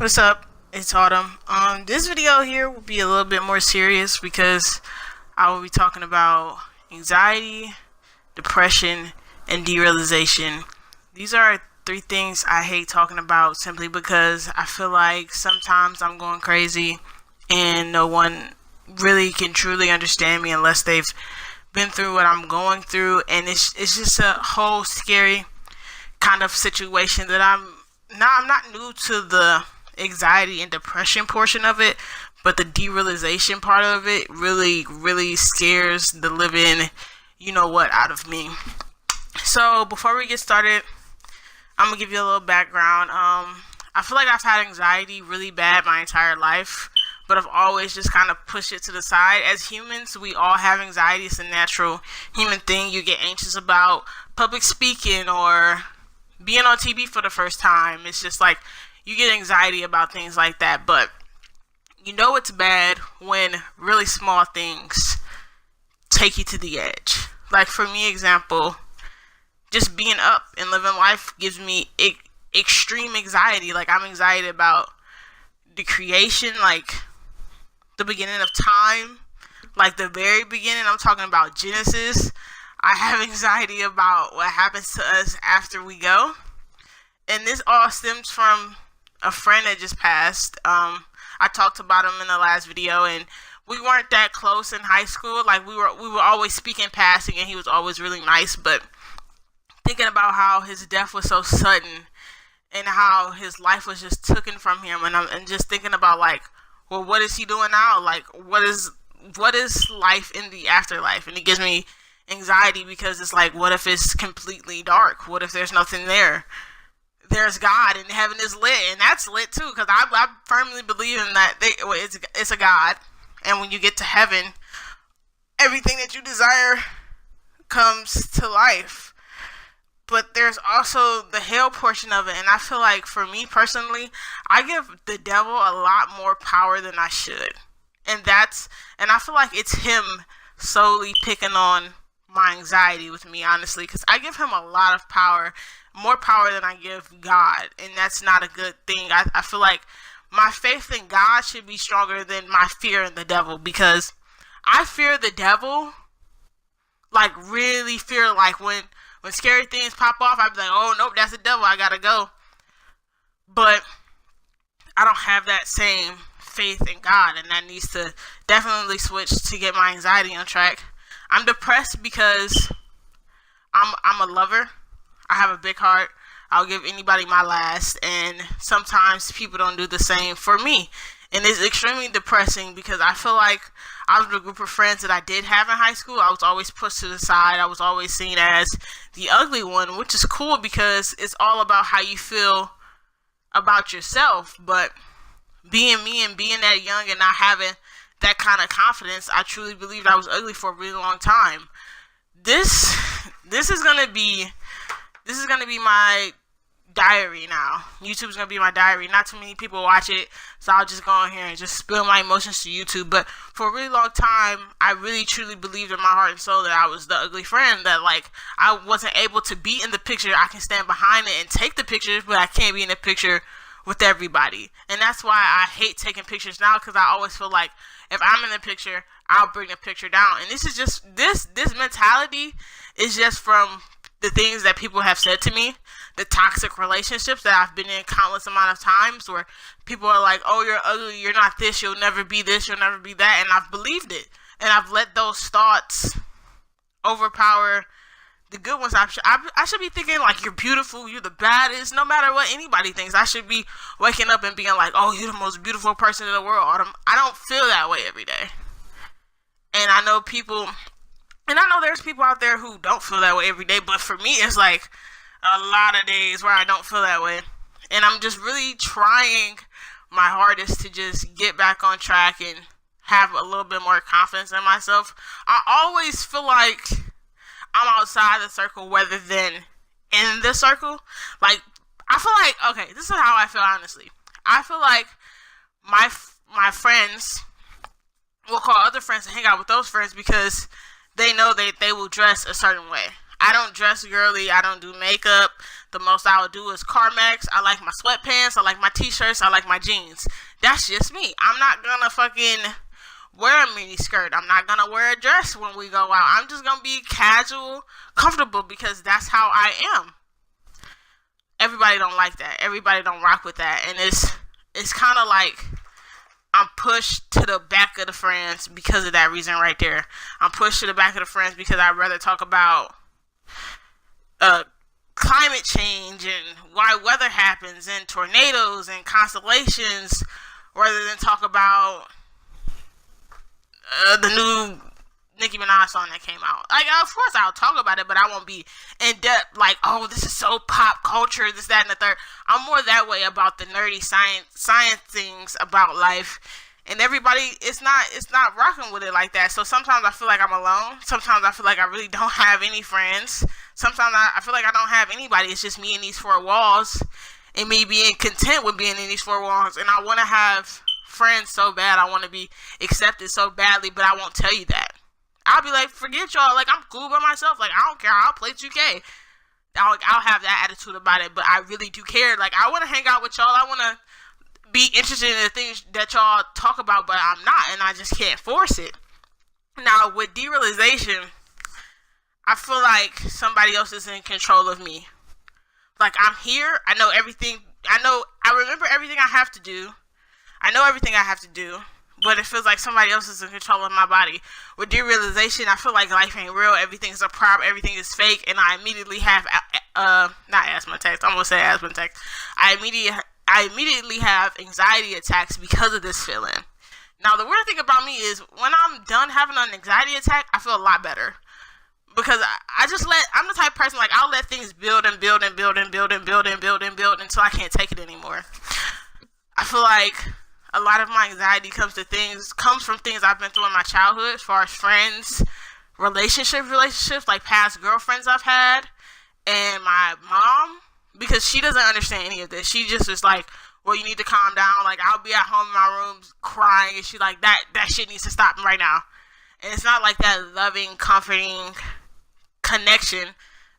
What's up? It's Autumn. This video here will be a little bit more serious because I will be talking about anxiety, depression, and derealization. These are three things I hate talking about simply because I feel like sometimes I'm going crazy and no one really can truly understand me unless they've been through what I'm going through, and it's just a whole scary kind of situation that I'm not new to the anxiety and depression portion of it, but the derealization part of it really scares the living you know what out of me. So before we get started, I'm gonna give you a little background. I feel like I've had anxiety really bad my entire life, but I've always just kind of pushed it to the side. As humans, we all have anxiety. It's a natural human thing. You get anxious about public speaking or being on TV for the first time. It's just like you get anxiety about things like that. But you know it's bad when really small things take you to the edge. Like for me, example, just being up and living life gives me extreme anxiety. Like I'm anxiety about the creation, like the beginning of time, like the very beginning. I'm talking about Genesis. I have anxiety about what happens to us after we go. And this all stems from a friend that just passed. I talked about him in the last video, and we weren't that close in high school. Like we were always speaking passing, and he was always really nice. But thinking about how his death was so sudden and how his life was just taken from him, and just thinking about like, well, what is he doing now? Like, what is life in the afterlife? And it gives me anxiety because it's like, what if it's completely dark? What if there's nothing there? There's God and heaven is lit, and that's lit too, because I firmly believe in that it's a God, and when you get to heaven, everything that you desire comes to life. But there's also the hell portion of it, and I feel like for me personally, I give the devil a lot more power than I should, and I feel like it's him solely picking on my anxiety with me, honestly, because I give him a lot of power, more power than I give God, and that's not a good thing. I feel like my faith in God should be stronger than my fear in the devil, because I fear the devil, like really fear, like when scary things pop off, I'd be like, oh nope, that's the devil, I gotta go. But I don't have that same faith in God, and that needs to definitely switch to get my anxiety on track. I'm depressed because I'm a lover. I have a big heart. I'll give anybody my last, and sometimes people don't do the same for me. And it's extremely depressing because I feel like out of the group of friends that I did have in high school, I was always pushed to the side. I was always seen as the ugly one, which is cool because it's all about how you feel about yourself. But being me and being that young and not having that kind of confidence, I truly believed I was ugly for a really long time. This is gonna be my diary now. YouTube's gonna be my diary. Not too many people watch it, so I'll just go on here and just spill my emotions to YouTube. But for a really long time, I really truly believed in my heart and soul that I was the ugly friend, that like I wasn't able to be in the picture. I can stand behind it and take the pictures, but I can't be in the picture with everybody. And that's why I hate taking pictures now, because I always feel like if I'm in the picture, I'll bring the picture down. And this is just this mentality is just from the things that people have said to me, the toxic relationships that I've been in countless amount of times, where people are like, oh, you're ugly, you're not this, you'll never be this, you'll never be that. And I've believed it, and I've let those thoughts overpower the good ones. I should be thinking like, you're beautiful, you're the baddest, no matter what anybody thinks. I should be waking up and being like, oh, you're the most beautiful person in the world. I don't feel that way every day. And I know there's people out there who don't feel that way every day, but for me, it's like a lot of days where I don't feel that way. And I'm just really trying my hardest to just get back on track and have a little bit more confidence in myself. I always feel like I'm outside the circle rather than in the circle. Like, I feel like, okay, this is how I feel, honestly. I feel like my friends will call other friends and hang out with those friends because they know that they will dress a certain way. I don't dress girly. I don't do makeup. The most I would do is Carmex. I like my sweatpants. I like my t-shirts. I like my jeans. That's just me. I'm not gonna fucking wear a mini skirt. I'm not gonna wear a dress when we go out. I'm just gonna be casual, comfortable, because that's how I am. Everybody don't like that. Everybody don't rock with that. And it's kind of like I'm pushed to the back of the friends because of that reason right there. I'm pushed to the back of the friends because I'd rather talk about climate change and why weather happens and tornadoes and constellations rather than talk about the new Nicki Minaj song that came out. Like, of course I'll talk about it, but I won't be in depth like, oh, this is so pop culture, this, that, and the third. I'm more that way about the nerdy science things about life. And everybody, it's not rocking with it like that. So sometimes I feel like I'm alone. Sometimes I feel like I really don't have any friends. Sometimes I feel like I don't have anybody. It's just me in these four walls, and me being content with being in these four walls. And I want to have friends so bad. I want to be accepted so badly, but I won't tell you that. I'll be like, forget y'all. Like, I'm cool by myself. Like, I don't care. I'll play 2K. I'll have that attitude about it, but I really do care. Like, I want to hang out with y'all. I want to be interested in the things that y'all talk about, but I'm not, and I just can't force it. Now, with derealization, I feel like somebody else is in control of me. Like, I'm here. I know everything. I remember everything I have to do. I know everything I have to do, but it feels like somebody else is in control of my body. With derealization, I feel like life ain't real. Everything's a prop. Everything is fake, and I immediately have not asthma attacks. I'm gonna say asthma attacks. I immediately have anxiety attacks because of this feeling. Now, the weird thing about me is when I'm done having an anxiety attack, I feel a lot better. Because I'm the type of person, like, I'll let things build and build and build and build and build and build and build until I can't take it anymore. I feel like a lot of my anxiety comes from things I've been through in my childhood, as far as friends, relationships, like past girlfriends I've had, and my mom, because she doesn't understand any of this. She just is like, well, you need to calm down. Like, I'll be at home in my room crying, and she's like, that shit needs to stop right now. And it's not like that loving, comforting connection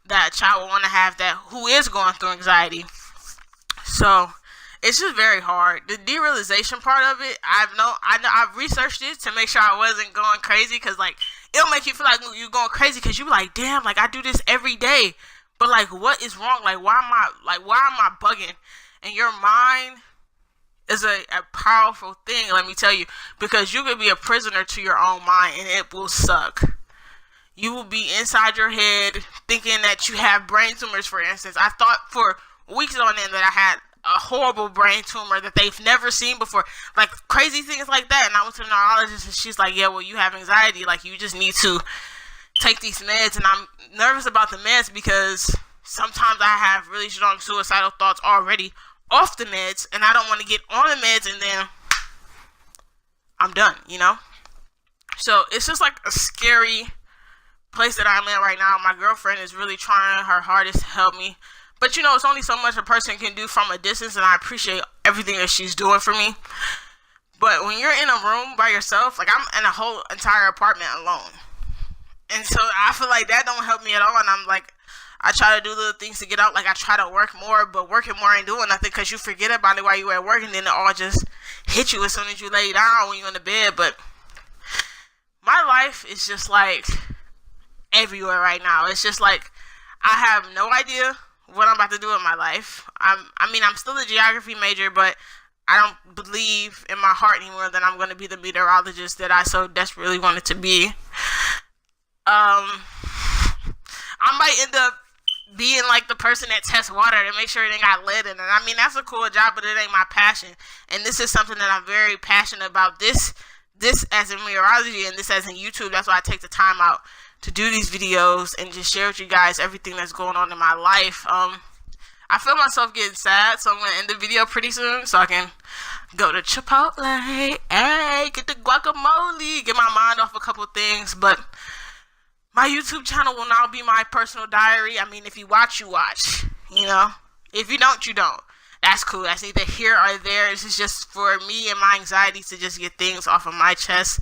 that a child will want to have who is going through anxiety. So it's just very hard. The derealization part of it, I've researched it to make sure I wasn't going crazy, because, like, it'll make you feel like you're going crazy because you like, damn, like, I do this every day. But, like, what is wrong? Like, why am I bugging? And your mind is a powerful thing, let me tell you, because you could be a prisoner to your own mind, and it will suck. You will be inside your head thinking that you have brain tumors, for instance. I thought for weeks on end that I had a horrible brain tumor that they've never seen before. Like, crazy things like that. And I went to the neurologist, and she's like, yeah, well, you have anxiety. Like, you just need to take these meds. And I'm nervous about the meds because sometimes I have really strong suicidal thoughts already off the meds, and I don't want to get on the meds and then I'm done, you know? So it's just like a scary place that I'm in right now. My girlfriend is really trying her hardest to help me, but, you know, it's only so much a person can do from a distance, and I appreciate everything that she's doing for me. But when you're in a room by yourself, like, I'm in a whole entire apartment alone, and so I feel like that don't help me at all. And I'm like, I try to do little things to get out. Like, I try to work more, but working more ain't doing nothing because you forget about it while you're at work, and then it all just hit you as soon as you lay down when you're in the bed. But my life is just, like, everywhere right now. It's just like I have no idea what I'm about to do in my life. I'm still a geography major, but I don't believe in my heart anymore that I'm going to be the meteorologist that I so desperately wanted to be. I might end up being like the person that tests water to make sure it ain't got lead in it. I mean, that's a cool job, but it ain't my passion. And this is something that I'm very passionate about. This as in meteorology, and this as in YouTube. That's why I take the time out to do these videos and just share with you guys everything that's going on in my life. I feel myself getting sad, so I'm going to end the video pretty soon so I can go to Chipotle, hey, get the guacamole, get my mind off a couple things. But my YouTube channel will now be my personal diary. I mean, if you watch, you watch, you know. If you don't, you don't. That's cool. That's neither here or there. This is just for me and my anxiety to just get things off of my chest.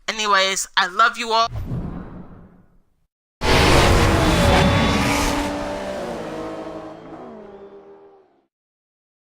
Anyways, I love you all.